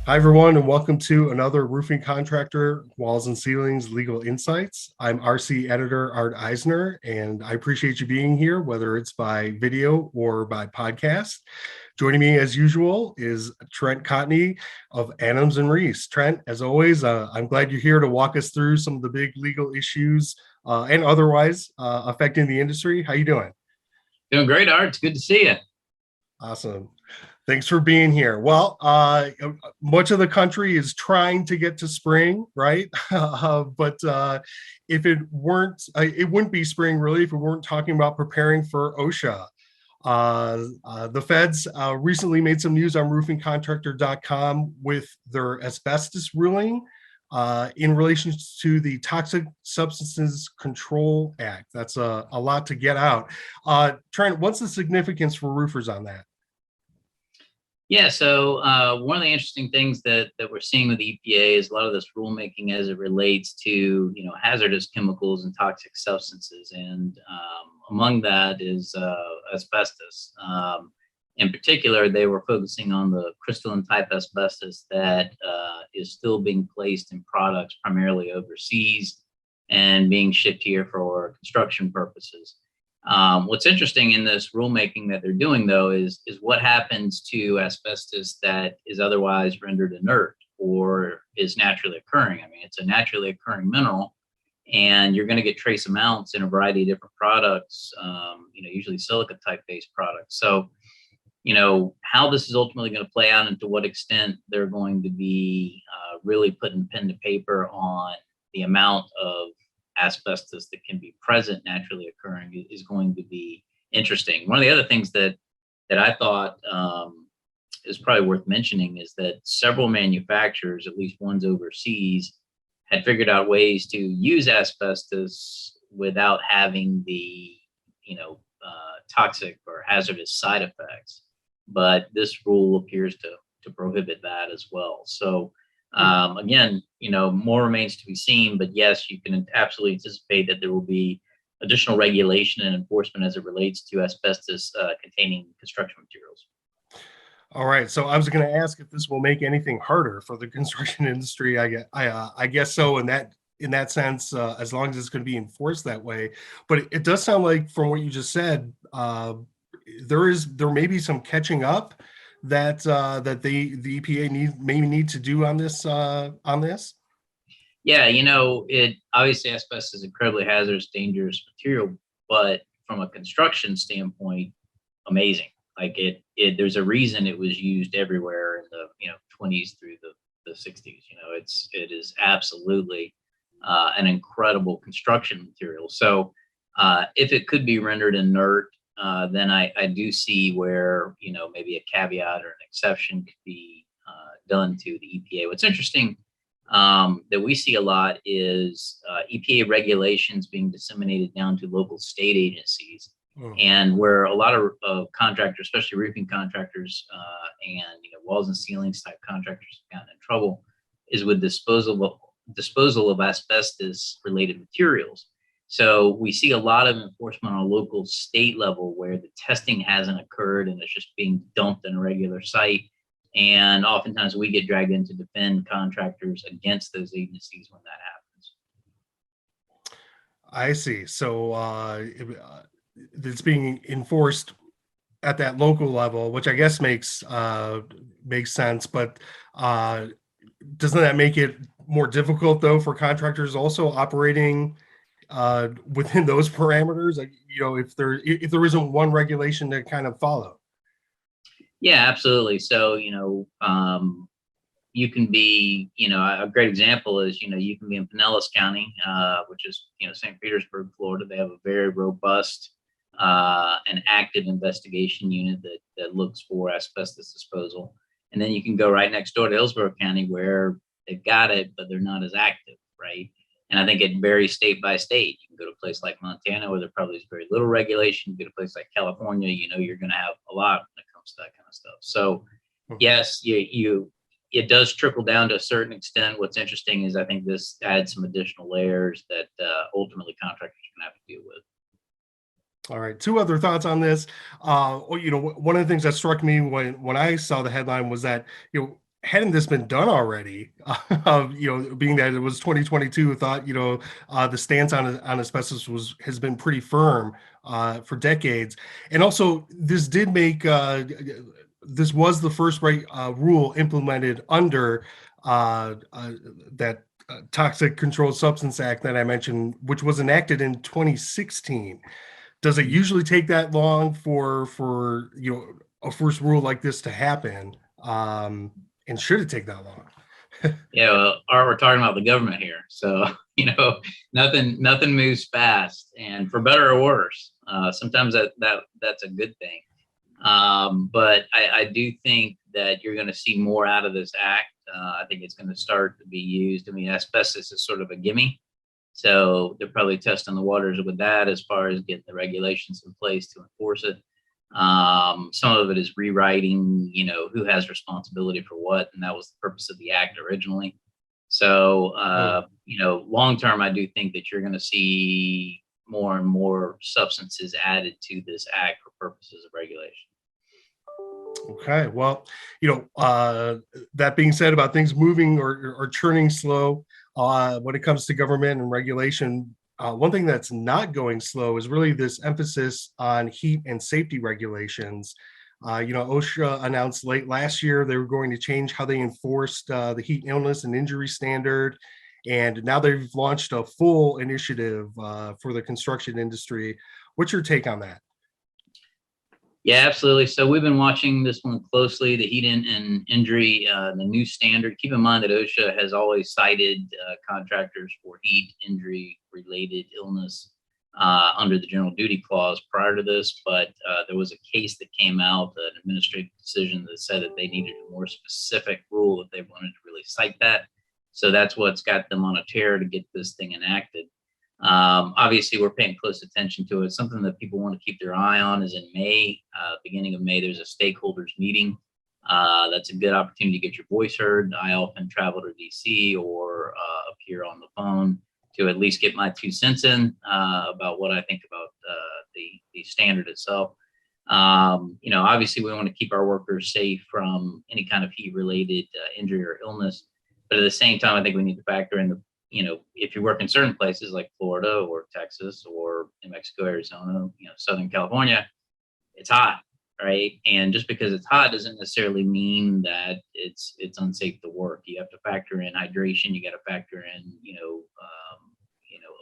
Hi, everyone, and welcome to another Roofing Contractor Walls and Ceilings Legal Insights. I'm RC editor Art Eisner, and I appreciate you being here, whether it's by video or by podcast. Joining me, as usual, is Trent Cotney of Adams and Reese. Trent, as always, I'm glad you're here to walk us through some of the big legal issues and otherwise affecting the industry. How you doing? Doing great, Art. It's good to see you. Awesome. Thanks for being here. Well, much of the country is trying to get to spring, right? But if it wouldn't be spring really if we weren't talking about preparing for OSHA. The feds recently made some news on roofingcontractor.com with their asbestos ruling in relation to the Toxic Substances Control Act. That's a lot to get out. Trent, what's the significance for roofers on that? Yeah, so one of the interesting things that we're seeing with the EPA is a lot of this rulemaking as it relates to hazardous chemicals and toxic substances, and among that is asbestos. In particular, they were focusing on the crystalline type asbestos that is still being placed in products primarily overseas and being shipped here for construction purposes. What's interesting in this rulemaking that they're doing, though, is what happens to asbestos that is otherwise rendered inert or is naturally occurring. I mean, it's a naturally occurring mineral, and you're going to get trace amounts in a variety of different products, usually silica type based products. So, how this is ultimately going to play out and to what extent they're going to be really putting pen to paper on the amount of asbestos that can be present naturally occurring is going to be interesting. One of the other things that I thought is probably worth mentioning is that several manufacturers, at least ones overseas, had figured out ways to use asbestos without having the toxic or hazardous side effects. But this rule appears to prohibit that as well. So again, more remains to be seen, but yes, you can absolutely anticipate that there will be additional regulation and enforcement as it relates to asbestos containing construction materials. All right, so I was going to ask if this will make anything harder for the construction industry. I guess so. In that sense, as long as it's going to be enforced that way. But it does sound like, from what you just said, there may be some catching up that the EPA may need to do on this Yeah, it obviously asbestos is incredibly hazardous, dangerous material, but from a construction standpoint, amazing. Like there's a reason it was used everywhere in the 20s through the 60s. It is absolutely an incredible construction material. So if it could be rendered inert, then I do see where maybe a caveat or an exception could be done to the EPA. What's interesting that we see a lot is EPA regulations being disseminated down to local state agencies, and where a lot of contractors, especially roofing contractors and walls and ceilings type contractors, have gotten in trouble is with disposal of asbestos related materials. So we see a lot of enforcement on a local state level where the testing hasn't occurred and it's just being dumped in a regular site. And oftentimes we get dragged in to defend contractors against those agencies when that happens. I see. So it's being enforced at that local level, which I guess makes sense. But doesn't that make it more difficult, though, for contractors also operating within those parameters? Like, if there isn't one regulation to kind of follow. Yeah, absolutely. So, you can be, a great example is, you can be in Pinellas County, which is, St. Petersburg, Florida. They have a very robust and active investigation unit that looks for asbestos disposal. And then you can go right next door to Hillsborough County where they've got it, but they're not as active, right? And I think it varies state by state. You can go to a place like Montana where there probably is very little regulation. You go to a place like California, you're going to have a lot when it comes to that kind of stuff. So yes, it does trickle down to a certain extent. What's interesting is I think this adds some additional layers that ultimately contractors are going to have to deal with. All right. Two other thoughts on this. One of the things that struck me when I saw the headline was that, hadn't this been done already? Being that it was 2022, thought the stance on asbestos has been pretty firm for decades, and also this was the first rule implemented under that Toxic Controlled Substance Act that I mentioned, which was enacted in 2016. Does it usually take that long for a first rule like this to happen? And should it take that long? Yeah, well, we're talking about the government here, so nothing moves fast, and for better or worse. Sometimes that's a good thing. But I do think that you're going to see more out of this act. I think it's going to start to be used. I mean, asbestos is sort of a gimme, so they're probably testing the waters with that as far as getting the regulations in place to enforce it. Some of it is rewriting, who has responsibility for what, and that was the purpose of the act originally. So, long term, I do think that you're going to see more and more substances added to this act for purposes of regulation. Okay, well, that being said about things moving or churning slow, when it comes to government and regulation, one thing that's not going slow is really this emphasis on heat and safety regulations. OSHA announced late last year they were going to change how they enforced the heat illness and injury standard. And now they've launched a full initiative for the construction industry. What's your take on that? Yeah, absolutely. So we've been watching this one closely, the heat and injury, the new standard. Keep in mind that OSHA has always cited contractors for heat injury related illness under the general duty clause prior to this, but there was a case that came out, an administrative decision that said that they needed a more specific rule if they wanted to really cite that. So that's what's got them on a tear to get this thing enacted. Obviously, we're paying close attention to it. Something that people want to keep their eye on is in May, beginning of May, there's a stakeholders meeting. That's a good opportunity to get your voice heard. I often travel to DC or appear on the phone to at least get my 2 cents in about what I think about the standard itself. Obviously, we want to keep our workers safe from any kind of heat-related injury or illness. But at the same time, I think we need to factor in if you work in certain places like Florida or Texas or New Mexico, Arizona, Southern California, it's hot, right? And just because it's hot doesn't necessarily mean that it's unsafe to work. You have to factor in hydration. You got to factor in,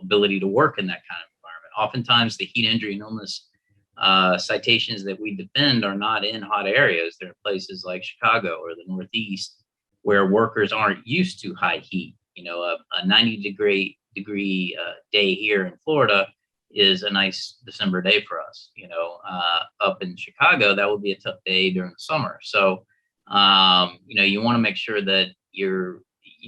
ability to work in that kind of environment. Oftentimes, the heat injury and illness citations that we defend are not in hot areas. They're in places like Chicago or the Northeast where workers aren't used to high heat. A 90 degree day here in Florida is a nice December day for us. Up in Chicago, that would be a tough day during the summer. So, you want to make sure that you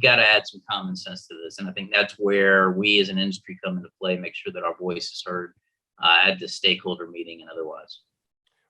got to add some common sense to this. And I think that's where we as an industry come into play, make sure that our voice is heard at the stakeholder meeting and otherwise.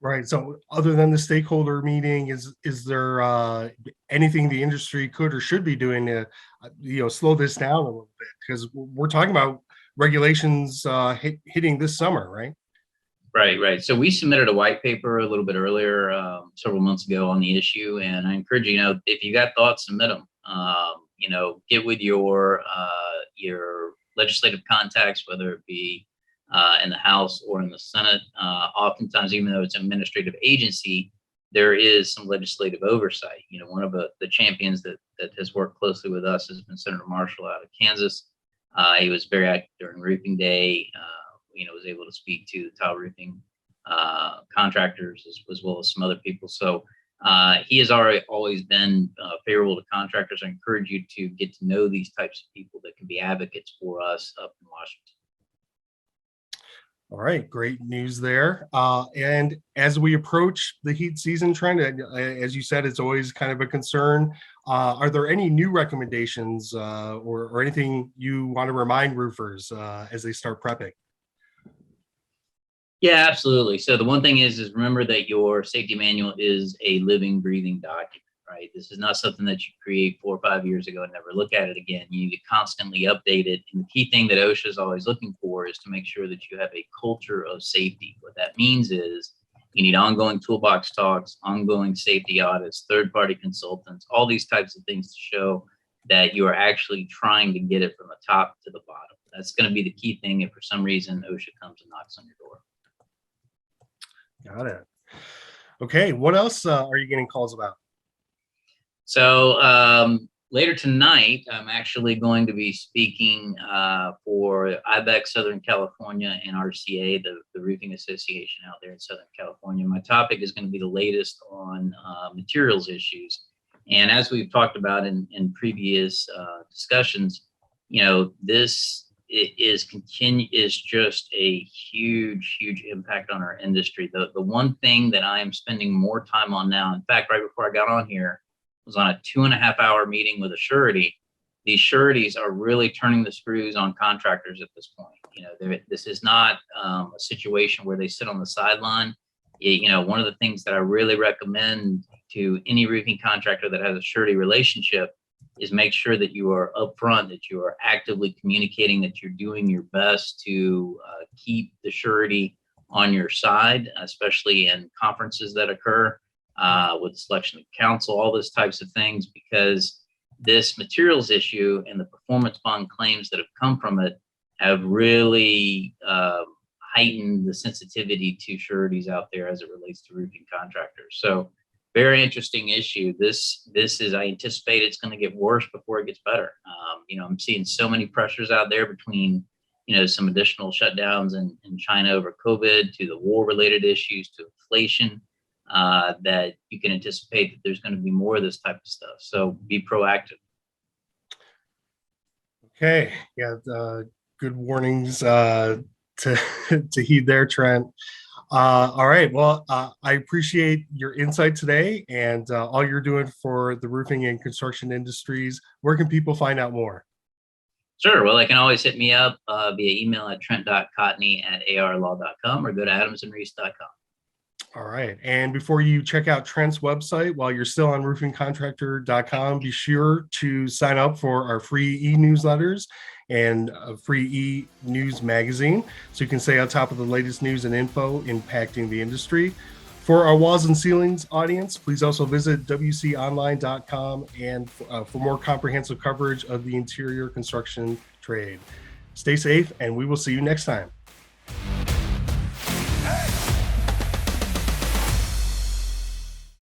Right. So other than the stakeholder meeting, is there anything the industry could or should be doing to, slow this down a little bit? Because we're talking about regulations hitting this summer, right? Right. So we submitted a white paper a little bit earlier, several months ago on the issue. And I encourage you, if you got thoughts, submit them. Get with your legislative contacts, whether it be in the House or in the Senate. Oftentimes, even though it's an administrative agency, there is some legislative oversight. One of the champions that has worked closely with us has been Senator Marshall out of Kansas. He was very active during roofing day. Was able to speak to the tile roofing contractors as well as some other people. So he has always been favorable to contractors. I encourage you to get to know these types of people that can be advocates for us up in Washington. All right, great news there. And as we approach the heat season trend, as you said, it's always kind of a concern. Are there any new recommendations or anything you want to remind roofers as they start prepping? Yeah, absolutely. So the one thing is remember that your safety manual is a living, breathing document, right? This is not something that you create 4 or 5 years ago and never look at it again. You need to constantly update it. And the key thing that OSHA is always looking for is to make sure that you have a culture of safety. What that means is You need ongoing toolbox talks, ongoing safety audits, third-party consultants, all these types of things to show that you are actually trying to get it from the top to the bottom. That's going to be the key thing if for some reason OSHA comes and knocks on your door. Got it. Okay, what else are you getting calls about? So later tonight, I'm actually going to be speaking for IBEX Southern California and RCA, the roofing association out there in Southern California. My topic is going to be the latest on materials issues. And as we've talked about in previous discussions, this is just a huge impact on our industry. The one thing that I am spending more time on now, in fact, right before I got on here, was on a 2.5-hour meeting with a surety. These sureties are really turning the screws on contractors at this point. This is not a situation where they sit on the sideline. One of the things that I really recommend to any roofing contractor that has a surety relationship is make sure that you are upfront, that you are actively communicating, that you're doing your best to keep the surety on your side, especially in conferences that occur with selection of counsel, all those types of things, because this materials issue and the performance bond claims that have come from it have really heightened the sensitivity to sureties out there as it relates to roofing contractors. So very interesting issue. This is, I anticipate it's going to get worse before it gets better. I'm seeing so many pressures out there between, some additional shutdowns in China over COVID, to the war-related issues, to inflation, that you can anticipate that there's going to be more of this type of stuff. So be proactive. Okay, yeah, good warnings to heed there, Trent. All right, well, I appreciate your insight today and all you're doing for the roofing and construction industries. Where can people find out more? Sure. Well, they can always hit me up via email at trent.cotney@arlaw.com or go to adamsandreese.com. All right. And before you check out Trent's website, while you're still on roofingcontractor.com, be sure to sign up for our free e-newsletters and a free e-news magazine so you can stay on top of the latest news and info impacting the industry. For our walls and ceilings audience, please also visit wconline.com and for more comprehensive coverage of the interior construction trade. Stay safe, and we will see you next time.